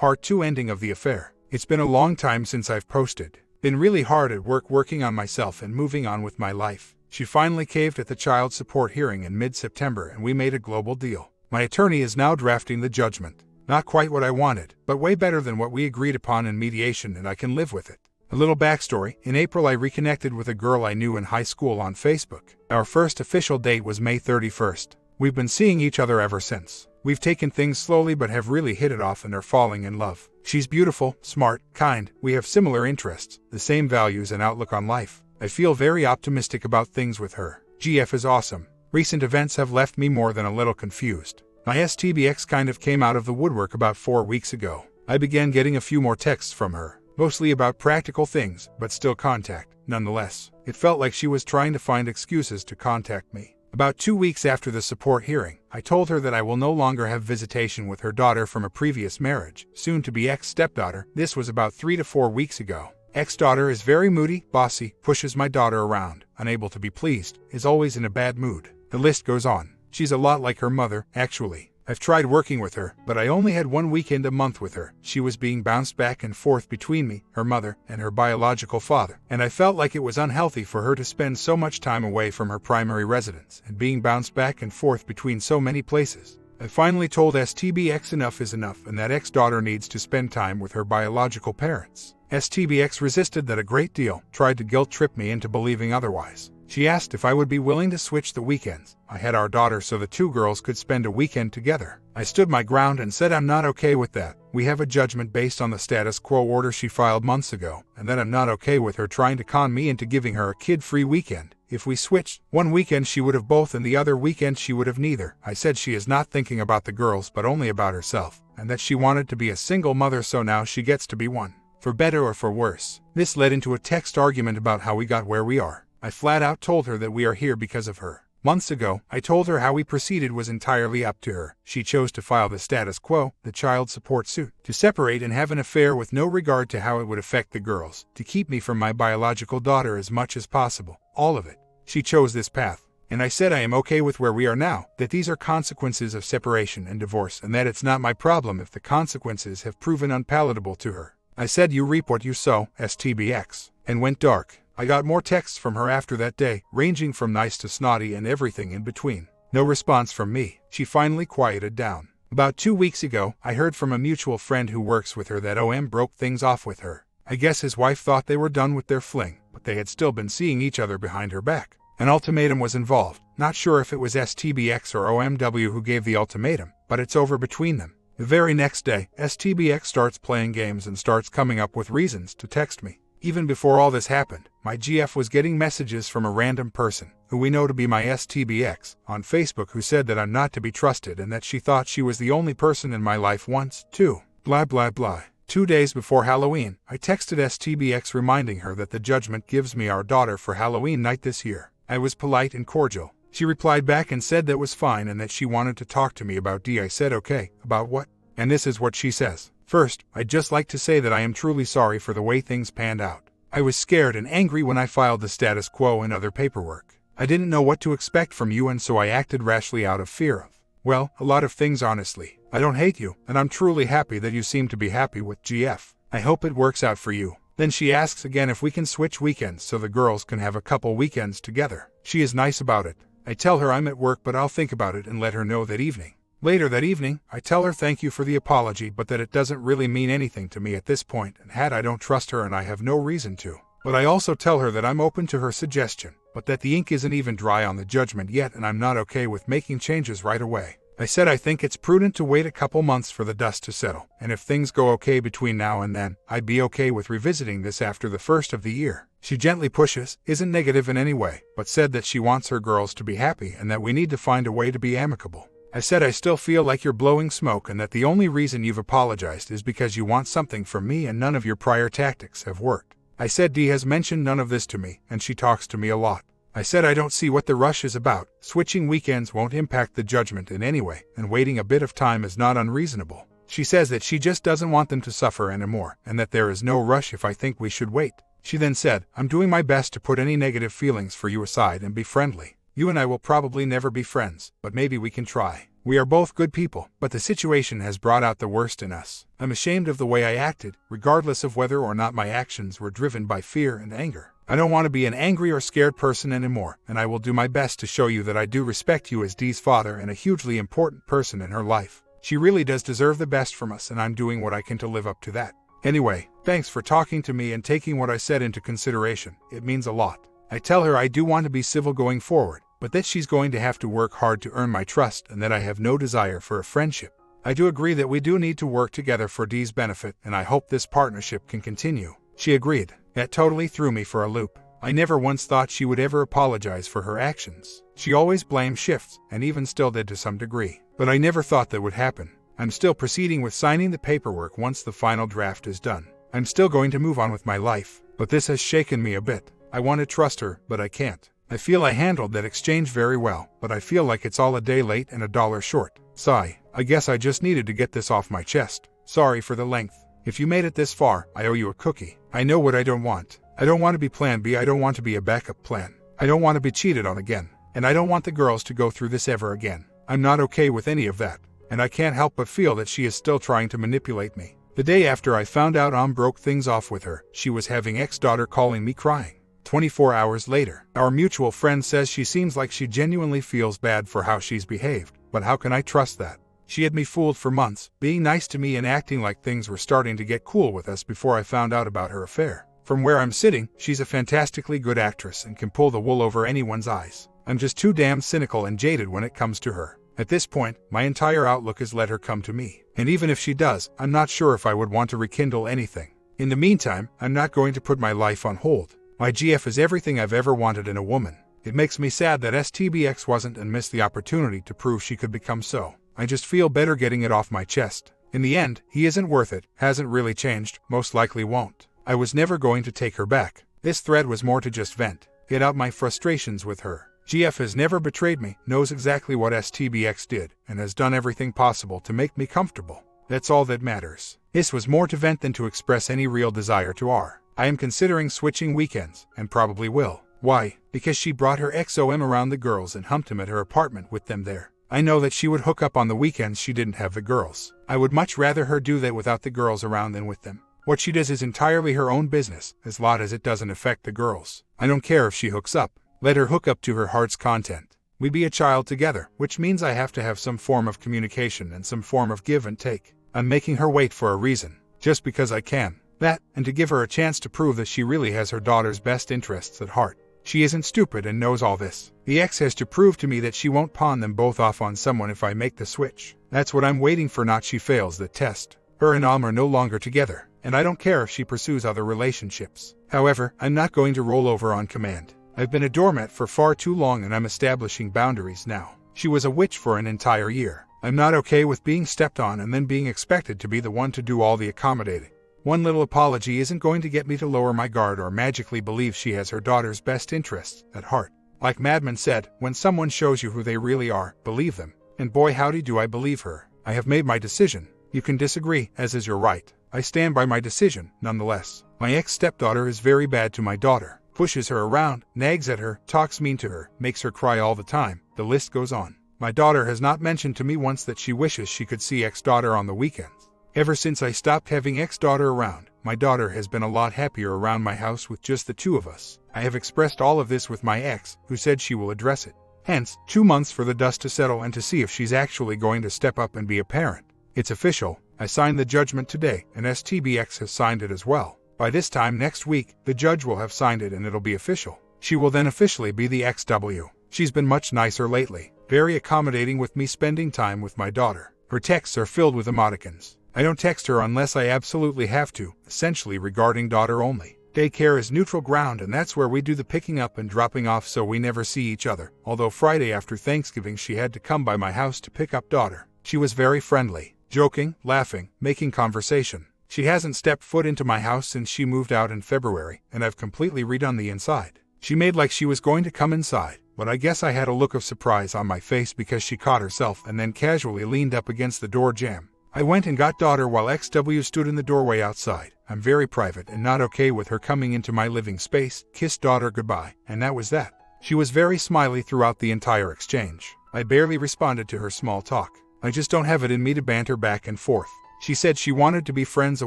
Part 2 Ending of the affair. It's been a long time since I've posted. Been really hard at work working on myself and moving on with my life. She finally caved at the child support hearing in mid-September and we made a global deal. My attorney is now drafting the judgment. Not quite what I wanted, but way better than what we agreed upon in mediation, and I can live with it. A little backstory: in April I reconnected with a girl I knew in high school on Facebook. Our first official date was May 31st. We've been seeing each other ever since. We've taken things slowly but have really hit it off and are falling in love. She's beautiful, smart, kind. We have similar interests, the same values and outlook on life. I feel very optimistic about things with her. GF is awesome. Recent events have left me more than a little confused. My STBX kind of came out of the woodwork about 4 weeks ago. I began getting a few more texts from her, mostly about practical things, but still contact. Nonetheless, it felt like she was trying to find excuses to contact me. About 2 weeks after the support hearing, I told her that I will no longer have visitation with her daughter from a previous marriage, soon to be ex-stepdaughter. This was about 3 to 4 weeks ago. Ex-daughter is very moody, bossy, pushes my daughter around, unable to be pleased, is always in a bad mood. The list goes on. She's a lot like her mother, actually. I've tried working with her, but I only had 1 weekend a month with her. She was being bounced back and forth between me, her mother, and her biological father, and I felt like it was unhealthy for her to spend so much time away from her primary residence and being bounced back and forth between so many places. I finally told STBX enough is enough and that ex-daughter needs to spend time with her biological parents. STBX resisted that a great deal, tried to guilt-trip me into believing otherwise. She asked if I would be willing to switch the weekends. I had our daughter so the two girls could spend a weekend together. I stood my ground and said I'm not okay with that. We have a judgment based on the status quo order she filed months ago, and that I'm not okay with her trying to con me into giving her a kid-free weekend. If we switched, one weekend she would have both and the other weekend she would have neither. I said she is not thinking about the girls but only about herself, and that she wanted to be a single mother so now she gets to be one. For better or for worse. This led into a text argument about how we got where we are. I flat out told her that we are here because of her. Months ago, I told her how we proceeded was entirely up to her. She chose to file the status quo, the child support suit, to separate and have an affair with no regard to how it would affect the girls, to keep me from my biological daughter as much as possible. All of it. She chose this path. And I said I am okay with where we are now, that these are consequences of separation and divorce and that it's not my problem if the consequences have proven unpalatable to her. I said you reap what you sow, STBX, and went dark. I got more texts from her after that day, ranging from nice to snotty and everything in between. No response from me. She finally quieted down. About 2 weeks ago, I heard from a mutual friend who works with her that OM broke things off with her. I guess his wife thought they were done with their fling, but they had still been seeing each other behind her back. An ultimatum was involved. Not sure if it was STBX or OMW who gave the ultimatum, but it's over between them. The very next day, STBX starts playing games and starts coming up with reasons to text me. Even before all this happened, my GF was getting messages from a random person, who we know to be my STBX, on Facebook who said that I'm not to be trusted and that she thought she was the only person in my life once, too. Blah blah blah. 2 days before Halloween, I texted STBX reminding her that the judgment gives me our daughter for Halloween night this year. I was polite and cordial. She replied back and said that was fine and that she wanted to talk to me about D. I said okay, about what? And this is what she says. First, I'd just like to say that I am truly sorry for the way things panned out. I was scared and angry when I filed the status quo and other paperwork. I didn't know what to expect from you and so I acted rashly out of fear of, well, a lot of things honestly. I don't hate you, and I'm truly happy that you seem to be happy with GF. I hope it works out for you. Then she asks again if we can switch weekends so the girls can have a couple weekends together. She is nice about it. I tell her I'm at work but I'll think about it and let her know that evening. Later that evening, I tell her thank you for the apology but that it doesn't really mean anything to me at this point and I don't trust her and I have no reason to. But I also tell her that I'm open to her suggestion, but that the ink isn't even dry on the judgment yet and I'm not okay with making changes right away. I said I think it's prudent to wait a couple months for the dust to settle, and if things go okay between now and then, I'd be okay with revisiting this after the first of the year. She gently pushes, isn't negative in any way, but said that she wants her girls to be happy and that we need to find a way to be amicable. I said I still feel like you're blowing smoke and that the only reason you've apologized is because you want something from me and none of your prior tactics have worked. I said Dee has mentioned none of this to me, and she talks to me a lot. I said I don't see what the rush is about. Switching weekends won't impact the judgment in any way, and waiting a bit of time is not unreasonable. She says that she just doesn't want them to suffer anymore, and that there is no rush if I think we should wait. She then said, I'm doing my best to put any negative feelings for you aside and be friendly. You and I will probably never be friends, but maybe we can try. We are both good people, but the situation has brought out the worst in us. I'm ashamed of the way I acted, regardless of whether or not my actions were driven by fear and anger. I don't want to be an angry or scared person anymore, and I will do my best to show you that I do respect you as Dee's father and a hugely important person in her life. She really does deserve the best from us, and I'm doing what I can to live up to that. Anyway, thanks for talking to me and taking what I said into consideration. It means a lot. I tell her I do want to be civil going forward, but that she's going to have to work hard to earn my trust and that I have no desire for a friendship. I do agree that we do need to work together for Dee's benefit, and I hope this partnership can continue. She agreed. That totally threw me for a loop. I never once thought she would ever apologize for her actions. She always blamed shifts, and even still did to some degree. But I never thought that would happen. I'm still proceeding with signing the paperwork once the final draft is done. I'm still going to move on with my life, but this has shaken me a bit. I want to trust her, but I can't. I feel I handled that exchange very well, but I feel like it's all a day late and $1 short. Sigh. I guess I just needed to get this off my chest. Sorry for the length. If you made it this far, I owe you a cookie. I know what I don't want. I don't want to be plan B. I don't want to be a backup plan. I don't want to be cheated on again. And I don't want the girls to go through this ever again. I'm not okay with any of that. And I can't help but feel that she is still trying to manipulate me. The day after I found out broke things off with her, she was having ex-daughter calling me crying. 24 hours later, our mutual friend says she seems like she genuinely feels bad for how she's behaved. But how can I trust that? She had me fooled for months, being nice to me and acting like things were starting to get cool with us before I found out about her affair. From where I'm sitting, she's a fantastically good actress and can pull the wool over anyone's eyes. I'm just too damn cynical and jaded when it comes to her. At this point, my entire outlook is let her come to me. And even if she does, I'm not sure if I would want to rekindle anything. In the meantime, I'm not going to put my life on hold. My GF is everything I've ever wanted in a woman. It makes me sad that STBX wasn't and missed the opportunity to prove she could become so. I just feel better getting it off my chest. In the end, he isn't worth it, hasn't really changed, most likely won't. I was never going to take her back. This thread was more to just vent, get out my frustrations with her. GF has never betrayed me, knows exactly what STBX did, and has done everything possible to make me comfortable. That's all that matters. This was more to vent than to express any real desire to R. I am considering switching weekends, and probably will. Why? Because she brought her XOM around the girls and humped him at her apartment with them there. I know that she would hook up on the weekends she didn't have the girls. I would much rather her do that without the girls around than with them. What she does is entirely her own business, as long as it doesn't affect the girls. I don't care if she hooks up. Let her hook up to her heart's content. We be a child together, which means I have to have some form of communication and some form of give and take. I'm making her wait for a reason, just because I can. That, and to give her a chance to prove that she really has her daughter's best interests at heart. She isn't stupid and knows all this. The ex has to prove to me that she won't pawn them both off on someone if I make the switch. That's what I'm waiting for, not she fails the test. Her and Alm are no longer together, and I don't care if she pursues other relationships. However, I'm not going to roll over on command. I've been a doormat for far too long and I'm establishing boundaries now. She was a witch for an entire year. I'm not okay with being stepped on and then being expected to be the one to do all the accommodating. One little apology isn't going to get me to lower my guard or magically believe she has her daughter's best interests at heart. Like Madman said, when someone shows you who they really are, believe them. And boy howdy do I believe her. I have made my decision. You can disagree, as is your right. I stand by my decision, nonetheless. My ex-stepdaughter is very bad to my daughter. Pushes her around, nags at her, talks mean to her, makes her cry all the time. The list goes on. My daughter has not mentioned to me once that she wishes she could see ex-daughter on the weekends. Ever since I stopped having ex-daughter around, my daughter has been a lot happier around my house with just the two of us. I have expressed all of this with my ex, who said she will address it. Hence, 2 months for the dust to settle and to see if she's actually going to step up and be a parent. It's official. I signed the judgment today, and STBX has signed it as well. By this time next week, the judge will have signed it and it'll be official. She will then officially be the XW. She's been much nicer lately, very accommodating with me spending time with my daughter. Her texts are filled with emoticons. I don't text her unless I absolutely have to, essentially regarding daughter only. Daycare is neutral ground and that's where we do the picking up and dropping off, so we never see each other. Although Friday after Thanksgiving she had to come by my house to pick up daughter. She was very friendly, joking, laughing, making conversation. She hasn't stepped foot into my house since she moved out in February, and I've completely redone the inside. She made like she was going to come inside, but I guess I had a look of surprise on my face because she caught herself and then casually leaned up against the door jamb. I went and got daughter while XW stood in the doorway outside. I'm very private and not okay with her coming into my living space, kissed daughter goodbye, and that was that. She was very smiley throughout the entire exchange. I barely responded to her small talk. I just don't have it in me to banter back and forth. She said she wanted to be friends a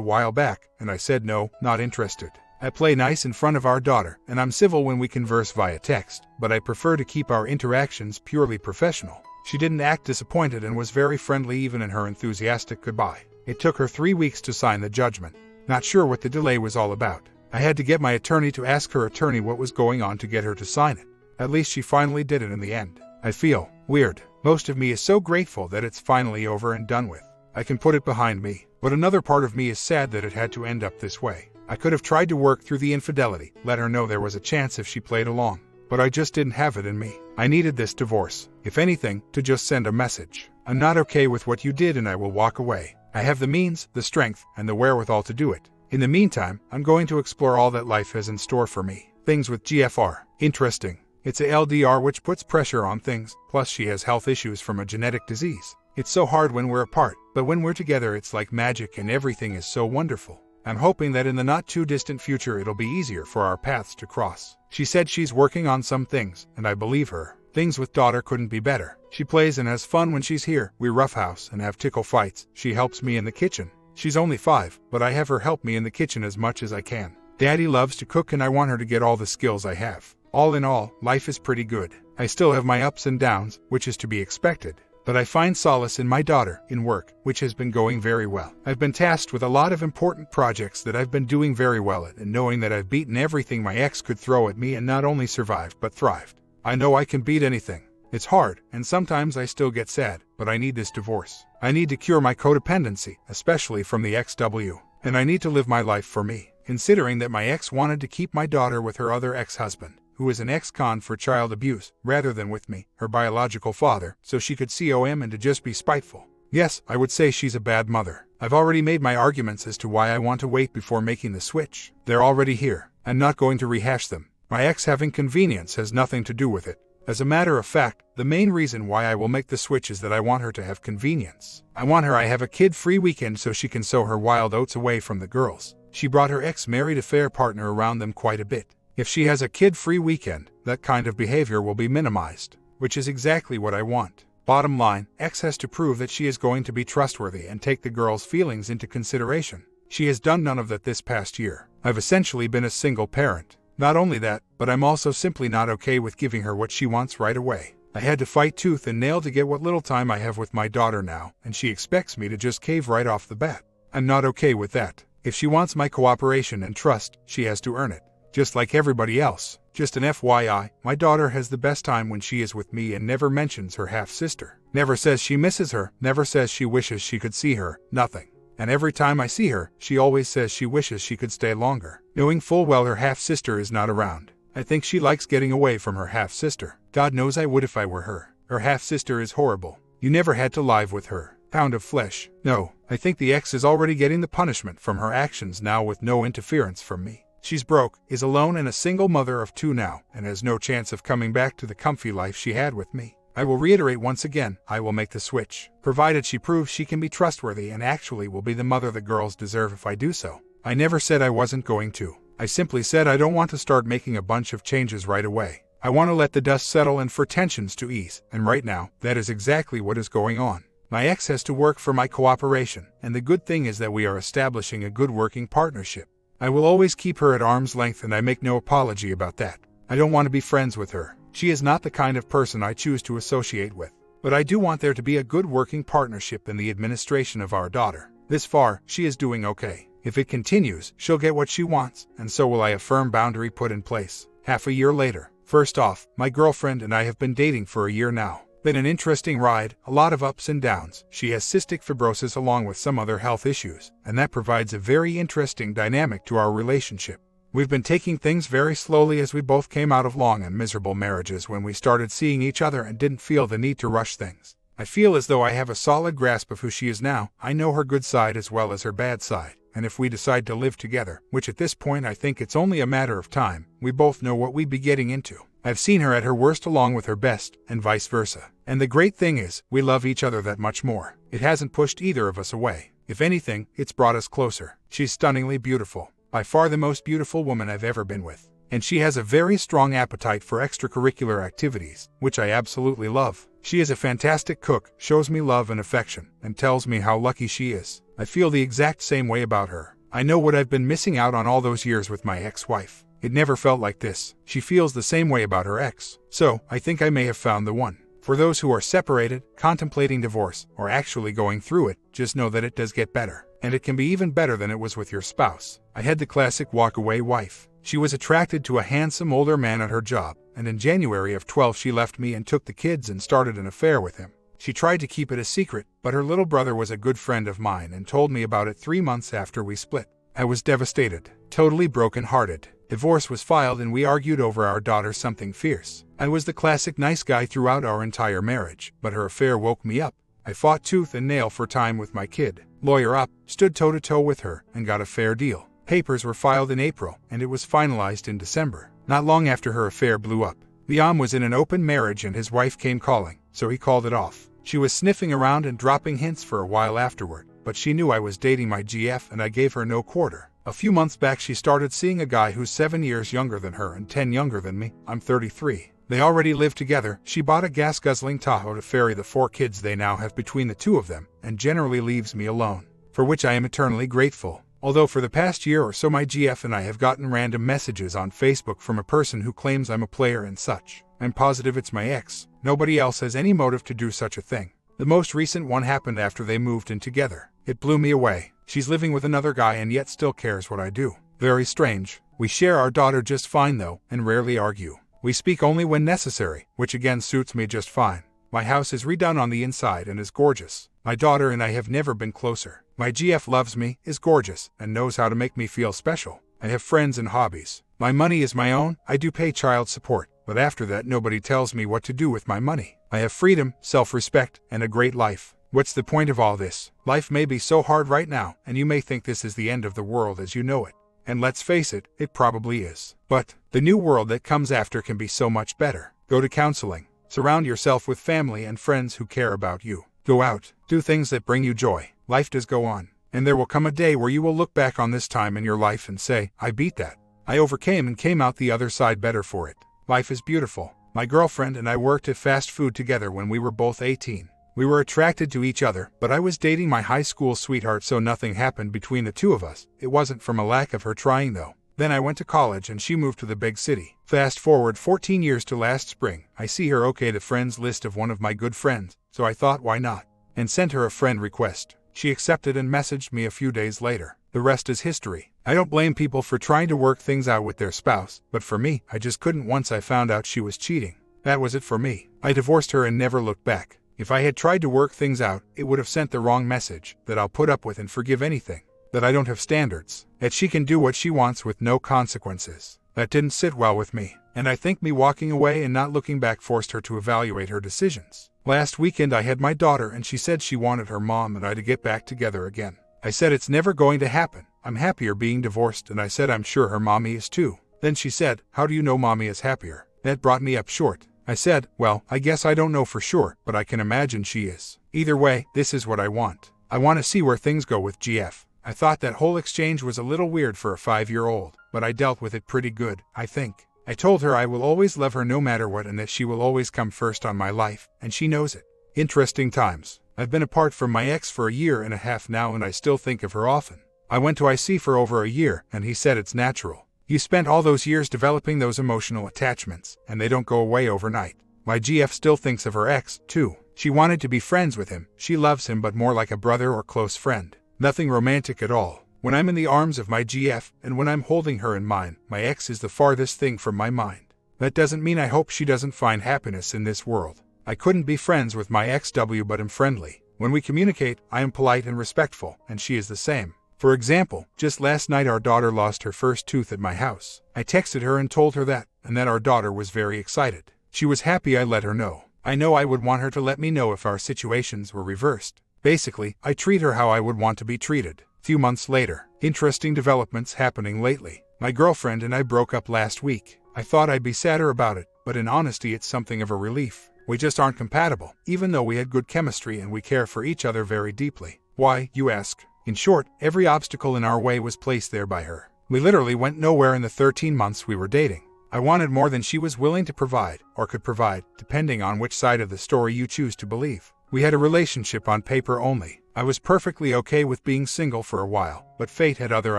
while back, and I said no, not interested. I play nice in front of our daughter, and I'm civil when we converse via text, but I prefer to keep our interactions purely professional. She didn't act disappointed and was very friendly even in her enthusiastic goodbye. It took her 3 weeks to sign the judgment. Not sure what the delay was all about. I had to get my attorney to ask her attorney what was going on to get her to sign it. At least she finally did it in the end. I feel weird. Most of me is so grateful that it's finally over and done with. I can put it behind me, but another part of me is sad that it had to end up this way. I could have tried to work through the infidelity, let her know there was a chance if she played along. But I just didn't have it in me. I needed this divorce. If anything, to just send a message. I'm not okay with what you did and I will walk away. I have the means, the strength, and the wherewithal to do it. In the meantime, I'm going to explore all that life has in store for me. Things with GFR. Interesting. It's a LDR which puts pressure on things, plus she has health issues from a genetic disease. It's so hard when we're apart, but when we're together it's like magic and everything is so wonderful. I'm hoping that in the not-too-distant future it'll be easier for our paths to cross. She said she's working on some things, and I believe her. Things with daughter couldn't be better. She plays and has fun when she's here. We roughhouse and have tickle fights. She helps me in the kitchen. She's only 5, but I have her help me in the kitchen as much as I can. Daddy loves to cook and I want her to get all the skills I have. All in all, life is pretty good. I still have my ups and downs, which is to be expected. But I find solace in my daughter, in work, which has been going very well. I've been tasked with a lot of important projects that I've been doing very well at, and knowing that I've beaten everything my ex could throw at me and not only survived but thrived. I know I can beat anything. It's hard, and sometimes I still get sad, but I need this divorce. I need to cure my codependency, especially from the XW. And I need to live my life for me, considering that my ex wanted to keep my daughter with her other ex-husband, who is an ex-con for child abuse, rather than with me, her biological father, so she could COM and to just be spiteful. Yes, I would say she's a bad mother. I've already made my arguments as to why I want to wait before making the switch. They're already here. I'm not going to rehash them. My ex having convenience has nothing to do with it. As a matter of fact, the main reason why I will make the switch is that I want her to have convenience. I want her to have a kid-free weekend so she can sow her wild oats away from the girls. She brought her ex-married affair partner around them quite a bit. If she has a kid-free weekend, that kind of behavior will be minimized, which is exactly what I want. Bottom line, X has to prove that she is going to be trustworthy and take the girl's feelings into consideration. She has done none of that this past year. I've essentially been a single parent. Not only that, but I'm also simply not okay with giving her what she wants right away. I had to fight tooth and nail to get what little time I have with my daughter now, and she expects me to just cave right off the bat. I'm not okay with that. If she wants my cooperation and trust, she has to earn it. Just like everybody else. Just an FYI, my daughter has the best time when she is with me and never mentions her half-sister. Never says she misses her, never says she wishes she could see her, nothing. And every time I see her, she always says she wishes she could stay longer, knowing full well her half-sister is not around. I think she likes getting away from her half-sister. God knows I would if I were her. Her half-sister is horrible. You never had to live with her. Pound of flesh. No, I think the ex is already getting the punishment from her actions now with no interference from me. She's broke, is alone and a single mother of 2 now, and has no chance of coming back to the comfy life she had with me. I will reiterate once again, I will make the switch, provided she proves she can be trustworthy and actually will be the mother the girls deserve if I do so. I never said I wasn't going to. I simply said I don't want to start making a bunch of changes right away. I want to let the dust settle and for tensions to ease, and right now, that is exactly what is going on. My ex has to work for my cooperation, and the good thing is that we are establishing a good working partnership. I will always keep her at arm's length and I make no apology about that. I don't want to be friends with her. She is not the kind of person I choose to associate with. But I do want there to be a good working partnership in the administration of our daughter. This far, she is doing okay. If it continues, she'll get what she wants, and so will I. A firm boundary put in place. Half a year later. First off, my girlfriend and I have been dating for a year now. Been an interesting ride, a lot of ups and downs. She has cystic fibrosis along with some other health issues, and that provides a very interesting dynamic to our relationship. We've been taking things very slowly as we both came out of long and miserable marriages when we started seeing each other and didn't feel the need to rush things. I feel as though I have a solid grasp of who she is now. I know her good side as well as her bad side, and if we decide to live together, which at this point I think it's only a matter of time, we both know what we'd be getting into. I've seen her at her worst along with her best, and vice versa. And the great thing is, we love each other that much more. It hasn't pushed either of us away. If anything, it's brought us closer. She's stunningly beautiful. By far the most beautiful woman I've ever been with. And she has a very strong appetite for extracurricular activities, which I absolutely love. She is a fantastic cook, shows me love and affection, and tells me how lucky she is. I feel the exact same way about her. I know what I've been missing out on all those years with my ex-wife. It never felt like this. She feels the same way about her ex. So, I think I may have found the one. For those who are separated, contemplating divorce, or actually going through it, just know that it does get better. And it can be even better than it was with your spouse. I had the classic walk-away wife. She was attracted to a handsome older man at her job, and in January of 12 she left me and took the kids and started an affair with him. She tried to keep it a secret, but her little brother was a good friend of mine and told me about it 3 months after we split. I was devastated, totally broken-hearted. Divorce was filed and we argued over our daughter something fierce. I was the classic nice guy throughout our entire marriage, but her affair woke me up. I fought tooth and nail for time with my kid, lawyer up, stood toe-to-toe with her, and got a fair deal. Papers were filed in April, and it was finalized in December. Not long after her affair blew up. Liam was in an open marriage and his wife came calling, so he called it off. She was sniffing around and dropping hints for a while afterward, but she knew I was dating my GF and I gave her no quarter. A few months back she started seeing a guy who's 7 years younger than her and 10 younger than me. I'm 33. They already live together. She bought a gas-guzzling Tahoe to ferry the 4 kids they now have between the two of them, and generally leaves me alone, for which I am eternally grateful. Although for the past year or so my GF and I have gotten random messages on Facebook from a person who claims I'm a player and such. I'm positive it's my ex. Nobody else has any motive to do such a thing. The most recent one happened after they moved in together. It blew me away. She's living with another guy and yet still cares what I do. Very strange. We share our daughter just fine though, and rarely argue. We speak only when necessary, which again suits me just fine. My house is redone on the inside and is gorgeous. My daughter and I have never been closer. My GF loves me, is gorgeous, and knows how to make me feel special. I have friends and hobbies. My money is my own. I do pay child support, but after that nobody tells me what to do with my money. I have freedom, self-respect, and a great life. What's the point of all this? Life may be so hard right now, and you may think this is the end of the world as you know it. And let's face it, it probably is. But the new world that comes after can be so much better. Go to counseling. Surround yourself with family and friends who care about you. Go out. Do things that bring you joy. Life does go on. And there will come a day where you will look back on this time in your life and say, I beat that. I overcame and came out the other side better for it. Life is beautiful. My girlfriend and I worked at fast food together when we were both 18. We were attracted to each other, but I was dating my high school sweetheart, so nothing happened between the two of us. It wasn't from a lack of her trying though. Then I went to college and she moved to the big city. Fast forward 14 years to last spring. I see her okay the friends list of one of my good friends, so I thought why not? And sent her a friend request. She accepted and messaged me a few days later. The rest is history. I don't blame people for trying to work things out with their spouse, but for me, I just couldn't once I found out she was cheating. That was it for me. I divorced her and never looked back. If I had tried to work things out, it would have sent the wrong message, that I'll put up with and forgive anything, that I don't have standards, that she can do what she wants with no consequences. That didn't sit well with me, and I think me walking away and not looking back forced her to evaluate her decisions. Last weekend I had my daughter and she said she wanted her mom and I to get back together again. I said it's never going to happen. I'm happier being divorced, and I said I'm sure her mommy is too. Then she said, how do you know mommy is happier? That brought me up short. I said, well, I guess I don't know for sure, but I can imagine she is. Either way, this is what I want. I want to see where things go with GF. I thought that whole exchange was a little weird for a 5-year-old, but I dealt with it pretty good, I think. I told her I will always love her no matter what and that she will always come first on my life, and she knows it. Interesting times. I've been apart from my ex for 1.5 years now and I still think of her often. I went to IC for over a year and he said it's natural. You spent all those years developing those emotional attachments, and they don't go away overnight. My GF still thinks of her ex, too. She wanted to be friends with him. She loves him but more like a brother or close friend. Nothing romantic at all. When I'm in the arms of my GF, and when I'm holding her in mine, my ex is the farthest thing from my mind. That doesn't mean I hope she doesn't find happiness in this world. I couldn't be friends with my ex-W but am friendly. When we communicate, I am polite and respectful, and she is the same. For example, just last night our daughter lost her first tooth at my house. I texted her and told her that, and that our daughter was very excited. She was happy I let her know. I know I would want her to let me know if our situations were reversed. Basically, I treat her how I would want to be treated. Few months later, interesting developments happening lately. My girlfriend and I broke up last week. I thought I'd be sadder about it, but in honesty it's something of a relief. We just aren't compatible, even though we had good chemistry and we care for each other very deeply. Why, you ask? In short, every obstacle in our way was placed there by her. We literally went nowhere in the 13 months we were dating. I wanted more than she was willing to provide, or could provide, depending on which side of the story you choose to believe. We had a relationship on paper only. I was perfectly okay with being single for a while, but fate had other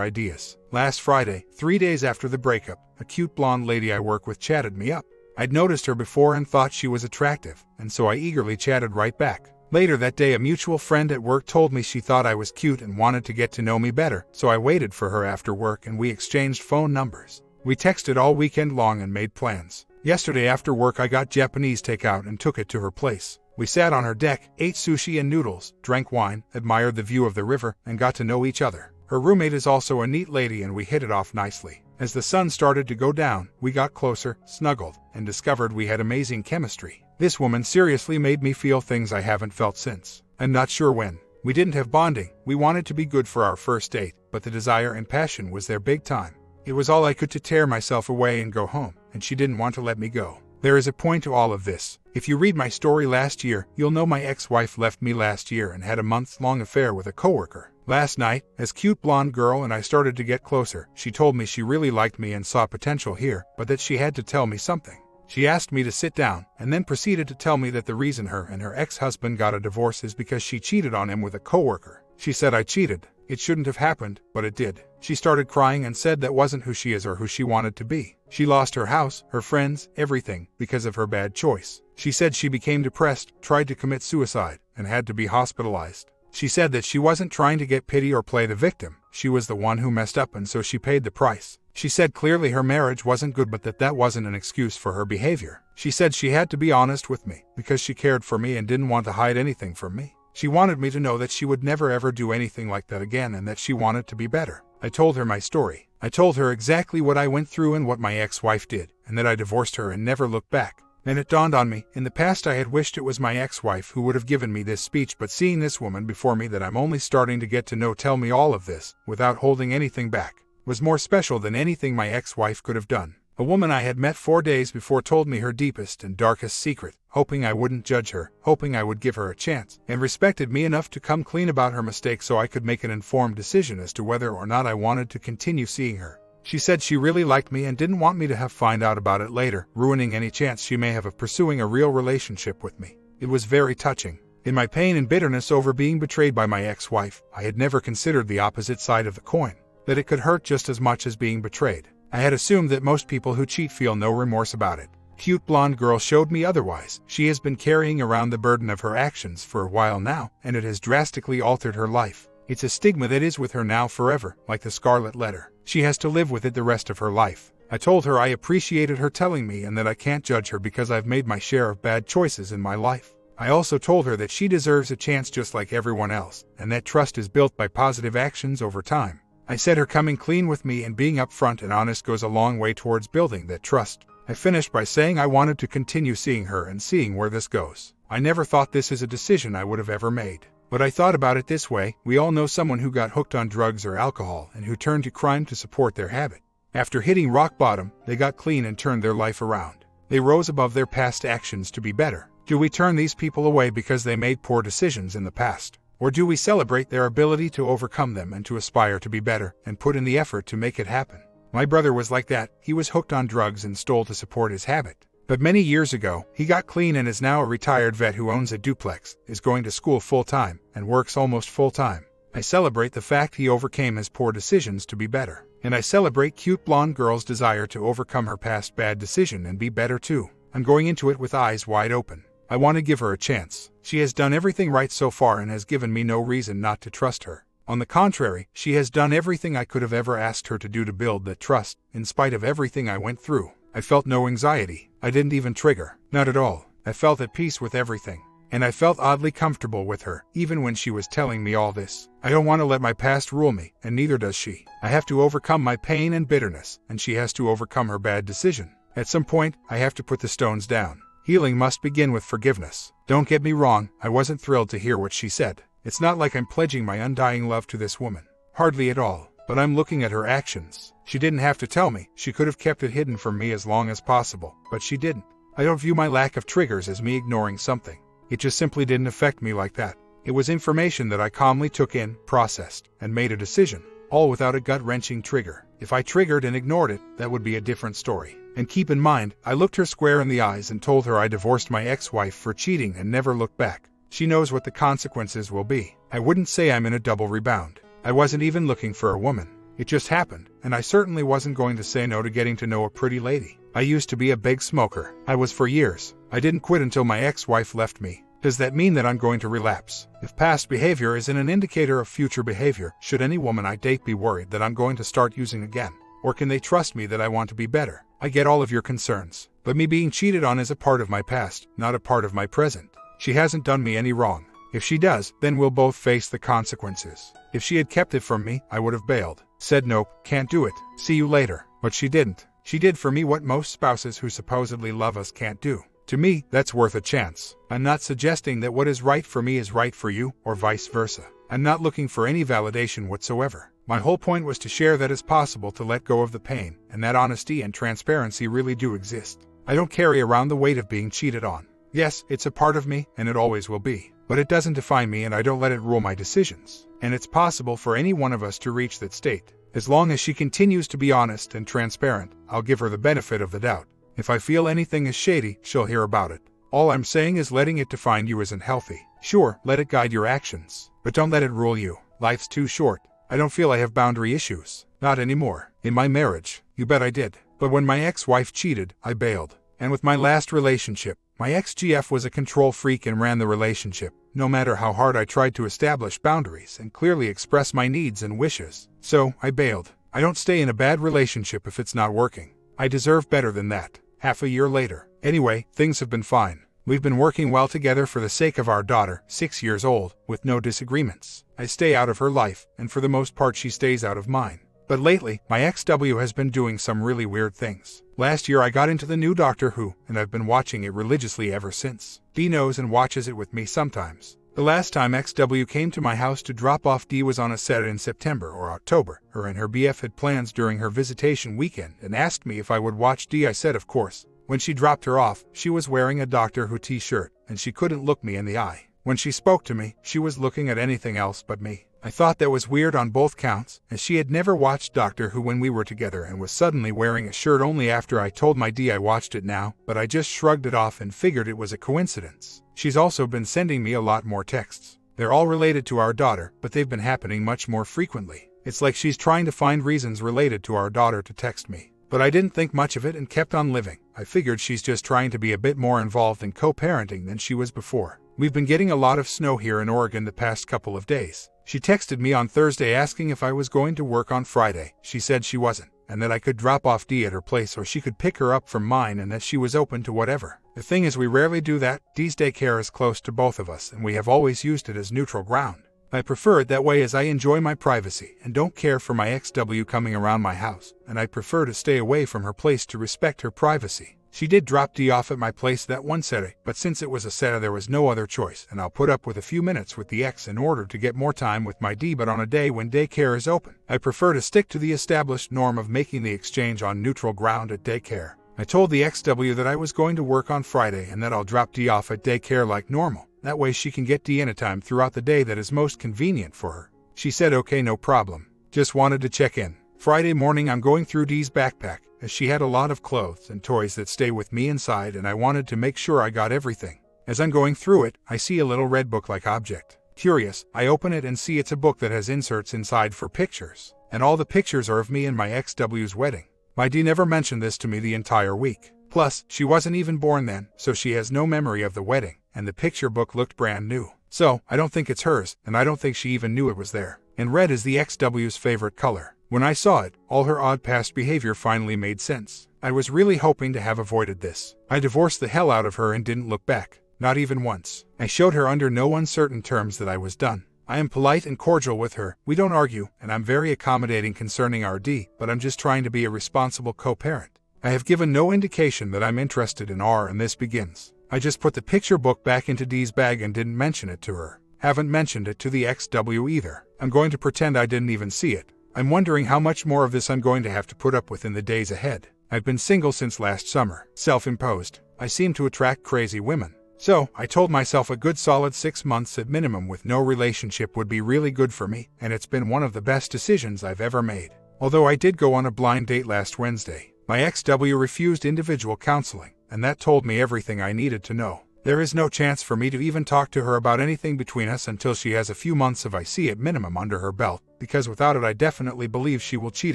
ideas. Last Friday, 3 days after the breakup, a cute blonde lady I work with chatted me up. I'd noticed her before and thought she was attractive, and so I eagerly chatted right back. Later that day, a mutual friend at work told me she thought I was cute and wanted to get to know me better, so I waited for her after work and we exchanged phone numbers. We texted all weekend long and made plans. Yesterday after work I got Japanese takeout and took it to her place. We sat on her deck, ate sushi and noodles, drank wine, admired the view of the river, and got to know each other. Her roommate is also a neat lady and we hit it off nicely. As the sun started to go down, we got closer, snuggled, and discovered we had amazing chemistry. This woman seriously made me feel things I haven't felt since. I'm not sure when. We didn't have bonding. We wanted to be good for our first date, but the desire and passion was there big time. It was all I could to tear myself away and go home, and she didn't want to let me go. There is a point to all of this. If you read my story last year, you'll know my ex-wife left me last year and had a month-long affair with a coworker. Last night, as cute blonde girl and I started to get closer, she told me she really liked me and saw potential here, but that she had to tell me something. She asked me to sit down, and then proceeded to tell me that the reason her and her ex-husband got a divorce is because she cheated on him with a coworker. She said I cheated. It shouldn't have happened, but it did. She started crying and said that wasn't who she is or who she wanted to be. She lost her house, her friends, everything, because of her bad choice. She said she became depressed, tried to commit suicide, and had to be hospitalized. She said that she wasn't trying to get pity or play the victim. She was the one who messed up and so she paid the price. She said clearly her marriage wasn't good but that wasn't an excuse for her behavior. She said she had to be honest with me because she cared for me and didn't want to hide anything from me. She wanted me to know that she would never ever do anything like that again and that she wanted to be better. I told her my story. I told her exactly what I went through and what my ex-wife did, and that I divorced her and never looked back. Then it dawned on me, in the past I had wished it was my ex-wife who would have given me this speech, but seeing this woman before me that I'm only starting to get to know tell me all of this, without holding anything back, was more special than anything my ex-wife could have done. A woman I had met 4 days before told me her deepest and darkest secret, hoping I wouldn't judge her, hoping I would give her a chance, and respected me enough to come clean about her mistake so I could make an informed decision as to whether or not I wanted to continue seeing her. She said she really liked me and didn't want me to find out about it later, ruining any chance she may have of pursuing a real relationship with me. It was very touching. In my pain and bitterness over being betrayed by my ex-wife, I had never considered the opposite side of the coin, that it could hurt just as much as being betrayed. I had assumed that most people who cheat feel no remorse about it. Cute blonde girl showed me otherwise. She has been carrying around the burden of her actions for a while now, and it has drastically altered her life. It's a stigma that is with her now forever, like the scarlet letter. She has to live with it the rest of her life. I told her I appreciated her telling me and that I can't judge her because I've made my share of bad choices in my life. I also told her that she deserves a chance just like everyone else, and that trust is built by positive actions over time. I said her coming clean with me and being upfront and honest goes a long way towards building that trust. I finished by saying I wanted to continue seeing her and seeing where this goes. I never thought this is a decision I would have ever made. But I thought about it this way: we all know someone who got hooked on drugs or alcohol and who turned to crime to support their habit. After hitting rock bottom, they got clean and turned their life around. They rose above their past actions to be better. Do we turn these people away because they made poor decisions in the past? Or do we celebrate their ability to overcome them and to aspire to be better and put in the effort to make it happen? My brother was like that. He was hooked on drugs and stole to support his habit. But many years ago, he got clean and is now a retired vet who owns a duplex, is going to school full-time, and works almost full-time. I celebrate the fact he overcame his poor decisions to be better. And I celebrate cute blonde girl's desire to overcome her past bad decision and be better too. I'm going into it with eyes wide open. I want to give her a chance. She has done everything right so far and has given me no reason not to trust her. On the contrary, she has done everything I could have ever asked her to do to build that trust. In spite of everything I went through, I felt no anxiety. I didn't even trigger. Not at all. I felt at peace with everything. And I felt oddly comfortable with her, even when she was telling me all this. I don't want to let my past rule me, and neither does she. I have to overcome my pain and bitterness, and she has to overcome her bad decision. At some point, I have to put the stones down. Healing must begin with forgiveness. Don't get me wrong, I wasn't thrilled to hear what she said. It's not like I'm pledging my undying love to this woman. Hardly at all. But I'm looking at her actions. She didn't have to tell me. She could have kept it hidden from me as long as possible. But she didn't. I don't view my lack of triggers as me ignoring something. It just simply didn't affect me like that. It was information that I calmly took in, processed, and made a decision. All without a gut-wrenching trigger. If I triggered and ignored it, that would be a different story. And keep in mind, I looked her square in the eyes and told her I divorced my ex-wife for cheating and never looked back. She knows what the consequences will be. I wouldn't say I'm in a double rebound. I wasn't even looking for a woman. It just happened, and I certainly wasn't going to say no to getting to know a pretty lady. I used to be a big smoker. I was for years. I didn't quit until my ex-wife left me. Does that mean that I'm going to relapse? If past behavior isn't an indicator of future behavior, should any woman I date be worried that I'm going to start using again? Or can they trust me that I want to be better? I get all of your concerns, but me being cheated on is a part of my past, not a part of my present. She hasn't done me any wrong. If she does, then we'll both face the consequences. If she had kept it from me, I would have bailed. Said nope, can't do it, see you later. But she didn't. She did for me what most spouses who supposedly love us can't do. To me, that's worth a chance. I'm not suggesting that what is right for me is right for you, or vice versa. I'm not looking for any validation whatsoever. My whole point was to share that it's possible to let go of the pain, and that honesty and transparency really do exist. I don't carry around the weight of being cheated on. Yes, it's a part of me, and it always will be. But it doesn't define me, and I don't let it rule my decisions. And it's possible for any one of us to reach that state. As long as she continues to be honest and transparent, I'll give her the benefit of the doubt. If I feel anything is shady, she'll hear about it. All I'm saying is letting it define you isn't healthy. Sure, let it guide your actions, but don't let it rule you. Life's too short. I don't feel I have boundary issues. Not anymore. In my marriage, you bet I did. But when my ex-wife cheated, I bailed. And with my last relationship, my ex-GF was a control freak and ran the relationship, no matter how hard I tried to establish boundaries and clearly express my needs and wishes. So, I bailed. I don't stay in a bad relationship if it's not working. I deserve better than that. Half a year later. Anyway, things have been fine. We've been working well together for the sake of our daughter, 6 years old, with no disagreements. I stay out of her life, and for the most part she stays out of mine. But lately, my ex-W has been doing some really weird things. Last year I got into the new Doctor Who, and I've been watching it religiously ever since. Dee knows and watches it with me sometimes. The last time ex-W came to my house to drop off Dee was on a set in September or October. Her and her BF had plans during her visitation weekend and asked me if I would watch Dee. I said of course. When she dropped her off, she was wearing a Doctor Who t-shirt, and she couldn't look me in the eye. When she spoke to me, she was looking at anything else but me. I thought that was weird on both counts, as she had never watched Doctor Who when we were together and was suddenly wearing a shirt only after I told my Dee I watched it now, but I just shrugged it off and figured it was a coincidence. She's also been sending me a lot more texts. They're all related to our daughter, but they've been happening much more frequently. It's like she's trying to find reasons related to our daughter to text me. But I didn't think much of it and kept on living. I figured she's just trying to be a bit more involved in co-parenting than she was before. We've been getting a lot of snow here in Oregon the past couple of days. She texted me on Thursday asking if I was going to work on Friday. She said she wasn't, and that I could drop off Dee at her place or she could pick her up from mine and that she was open to whatever. The thing is we rarely do that. Dee's daycare is close to both of us and we have always used it as neutral ground. I prefer it that way as I enjoy my privacy and don't care for my ex-W coming around my house, and I prefer to stay away from her place to respect her privacy. She did drop Dee off at my place that one Saturday, but since it was a Saturday there was no other choice, and I'll put up with a few minutes with the ex in order to get more time with my Dee. But on a day when daycare is open, I prefer to stick to the established norm of making the exchange on neutral ground at daycare. I told the ex-W that I was going to work on Friday and that I'll drop Dee off at daycare like normal. That way she can get Dee in a time throughout the day that is most convenient for her. She said okay, no problem. Just wanted to check in. Friday morning I'm going through Dee's backpack, as she had a lot of clothes and toys that stay with me inside, and I wanted to make sure I got everything. As I'm going through it, I see a little red book-like object. Curious, I open it and see it's a book that has inserts inside for pictures, and all the pictures are of me and my ex-W's wedding. My Dee never mentioned this to me the entire week. Plus, she wasn't even born then, so she has no memory of the wedding, and the picture book looked brand new. So, I don't think it's hers, and I don't think she even knew it was there. And red is the ex-W's favorite color. When I saw it, all her odd past behavior finally made sense. I was really hoping to have avoided this. I divorced the hell out of her and didn't look back. Not even once. I showed her under no uncertain terms that I was done. I am polite and cordial with her, we don't argue, and I'm very accommodating concerning our Dee, but I'm just trying to be a responsible co-parent. I have given no indication that I'm interested in R, and this begins. I just put the picture book back into Dee's bag and didn't mention it to her. Haven't mentioned it to the ex-W either. I'm going to pretend I didn't even see it. I'm wondering how much more of this I'm going to have to put up with in the days ahead. I've been single since last summer. Self-imposed. I seem to attract crazy women. So, I told myself a good solid 6 months at minimum with no relationship would be really good for me, and it's been one of the best decisions I've ever made. Although I did go on a blind date last Wednesday. My ex-W refused individual counseling, and that told me everything I needed to know. There is no chance for me to even talk to her about anything between us until she has a few months of IC at minimum under her belt, because without it I definitely believe she will cheat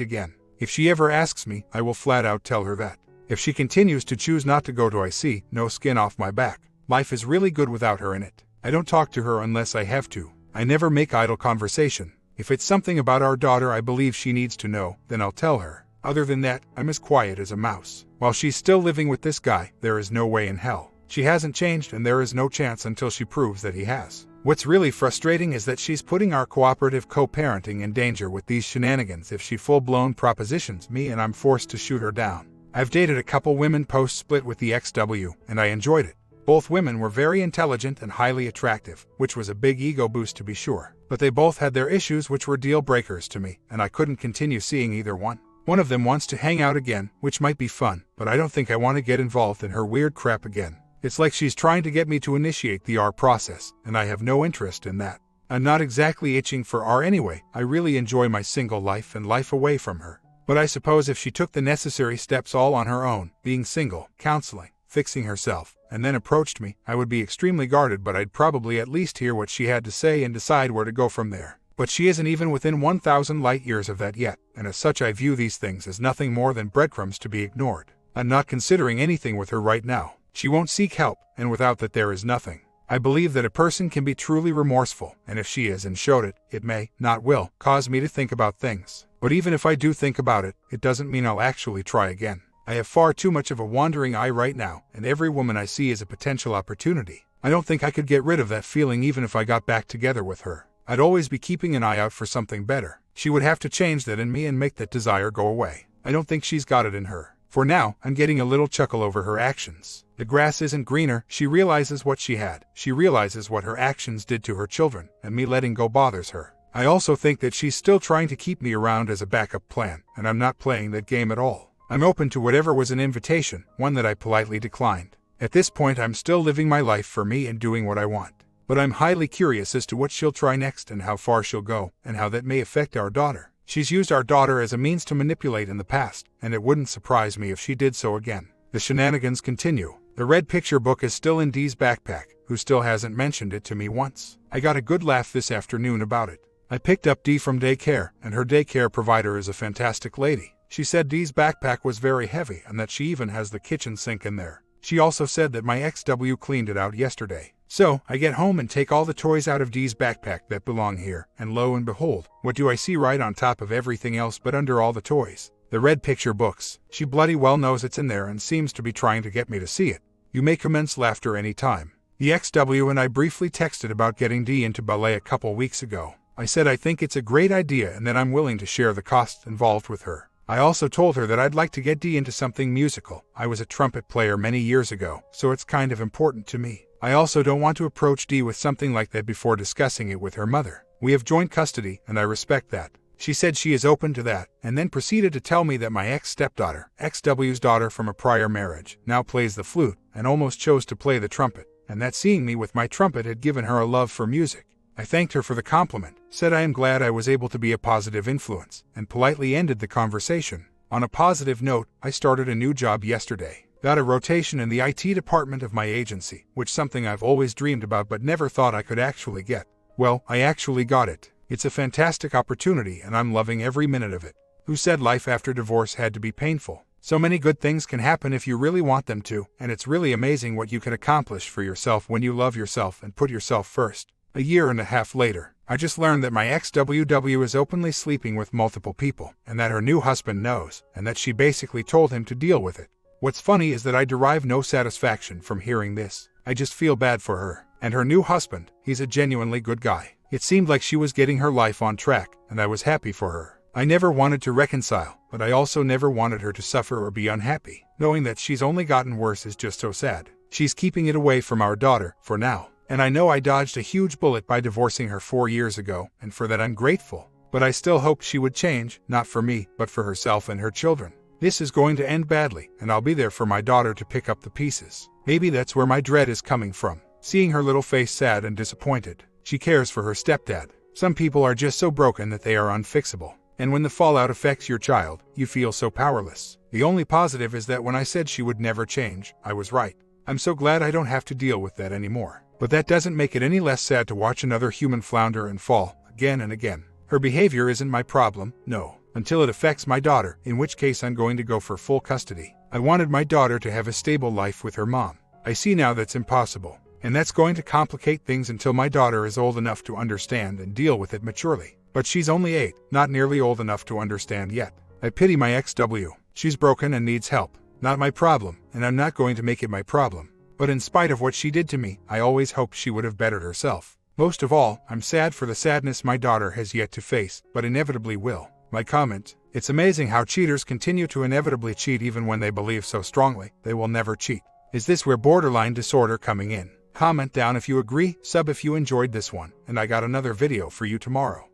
again. If she ever asks me, I will flat out tell her that. If she continues to choose not to go to IC, no skin off my back. Life is really good without her in it. I don't talk to her unless I have to. I never make idle conversation. If it's something about our daughter I believe she needs to know, then I'll tell her. Other than that, I'm as quiet as a mouse. While she's still living with this guy, there is no way in hell. She hasn't changed and there is no chance until she proves that he has. What's really frustrating is that she's putting our cooperative co-parenting in danger with these shenanigans if she full-blown propositions me and I'm forced to shoot her down. I've dated a couple women post-split with the ex-W, and I enjoyed it. Both women were very intelligent and highly attractive, which was a big ego boost to be sure. But they both had their issues which were deal breakers to me, and I couldn't continue seeing either one. One of them wants to hang out again, which might be fun, but I don't think I want to get involved in her weird crap again. It's like she's trying to get me to initiate the R process, and I have no interest in that. I'm not exactly itching for R anyway. I really enjoy my single life and life away from her. But I suppose if she took the necessary steps all on her own, being single, counseling, fixing herself, and then approached me, I would be extremely guarded, but I'd probably at least hear what she had to say and decide where to go from there. But she isn't even within 1,000 light years of that yet, and as such I view these things as nothing more than breadcrumbs to be ignored. I'm not considering anything with her right now. She won't seek help, and without that there is nothing. I believe that a person can be truly remorseful, and if she is and showed it, it may, not will, cause me to think about things. But even if I do think about it, it doesn't mean I'll actually try again. I have far too much of a wandering eye right now, and every woman I see is a potential opportunity. I don't think I could get rid of that feeling even if I got back together with her. I'd always be keeping an eye out for something better. She would have to change that in me and make that desire go away. I don't think she's got it in her. For now, I'm getting a little chuckle over her actions. The grass isn't greener. She realizes what she had. She realizes what her actions did to her children, and me letting go bothers her. I also think that she's still trying to keep me around as a backup plan, and I'm not playing that game at all. I'm open to whatever was an invitation, one that I politely declined. At this point I'm still living my life for me and doing what I want. But I'm highly curious as to what she'll try next and how far she'll go, and how that may affect our daughter. She's used our daughter as a means to manipulate in the past, and it wouldn't surprise me if she did so again. The shenanigans continue. The red picture book is still in Dee's backpack, who still hasn't mentioned it to me once. I got a good laugh this afternoon about it. I picked up Dee from daycare, and her daycare provider is a fantastic lady. She said Dee's backpack was very heavy and that she even has the kitchen sink in there. She also said that my ex-W cleaned it out yesterday. So, I get home and take all the toys out of Dee's backpack that belong here, and lo and behold, what do I see right on top of everything else but under all the toys? The red picture books. She bloody well knows it's in there and seems to be trying to get me to see it. You may commence laughter any time. The ex-W and I briefly texted about getting Dee into ballet a couple weeks ago. I said I think it's a great idea and that I'm willing to share the costs involved with her. I also told her that I'd like to get Dee into something musical. I was a trumpet player many years ago, so it's kind of important to me. I also don't want to approach Dee with something like that before discussing it with her mother. We have joint custody, and I respect that. She said she is open to that, and then proceeded to tell me that my ex-stepdaughter, ex-W's daughter from a prior marriage, now plays the flute, and almost chose to play the trumpet, and that seeing me with my trumpet had given her a love for music. I thanked her for the compliment, said I am glad I was able to be a positive influence, and politely ended the conversation. On a positive note, I started a new job yesterday. Got a rotation in the IT department of my agency, which is something I've always dreamed about but never thought I could actually get. Well, I actually got it. It's a fantastic opportunity and I'm loving every minute of it. Who said life after divorce had to be painful? So many good things can happen if you really want them to, and it's really amazing what you can accomplish for yourself when you love yourself and put yourself first. A year and a half later, I just learned that my ex-WW is openly sleeping with multiple people, and that her new husband knows, and that she basically told him to deal with it. What's funny is that I derive no satisfaction from hearing this. I just feel bad for her. And her new husband, he's a genuinely good guy. It seemed like she was getting her life on track, and I was happy for her. I never wanted to reconcile, but I also never wanted her to suffer or be unhappy. Knowing that she's only gotten worse is just so sad. She's keeping it away from our daughter, for now. And I know I dodged a huge bullet by divorcing her 4 years ago, and for that I'm grateful. But I still hoped she would change, not for me, but for herself and her children. This is going to end badly, and I'll be there for my daughter to pick up the pieces. Maybe that's where my dread is coming from. Seeing her little face sad and disappointed. She cares for her stepdad. Some people are just so broken that they are unfixable. And when the fallout affects your child, you feel so powerless. The only positive is that when I said she would never change, I was right. I'm so glad I don't have to deal with that anymore. But that doesn't make it any less sad to watch another human flounder and fall, again and again. Her behavior isn't my problem, no, until it affects my daughter, in which case I'm going to go for full custody. I wanted my daughter to have a stable life with her mom. I see now that's impossible, and that's going to complicate things until my daughter is old enough to understand and deal with it maturely. But she's only 8, not nearly old enough to understand yet. I pity my XW. She's broken and needs help. Not my problem, and I'm not going to make it my problem. But in spite of what she did to me, I always hoped she would have bettered herself. Most of all, I'm sad for the sadness my daughter has yet to face, but inevitably will. My comment: it's amazing how cheaters continue to inevitably cheat even when they believe so strongly they will never cheat. Is this where borderline disorder coming in? Comment down if you agree, sub if you enjoyed this one, and I got another video for you tomorrow.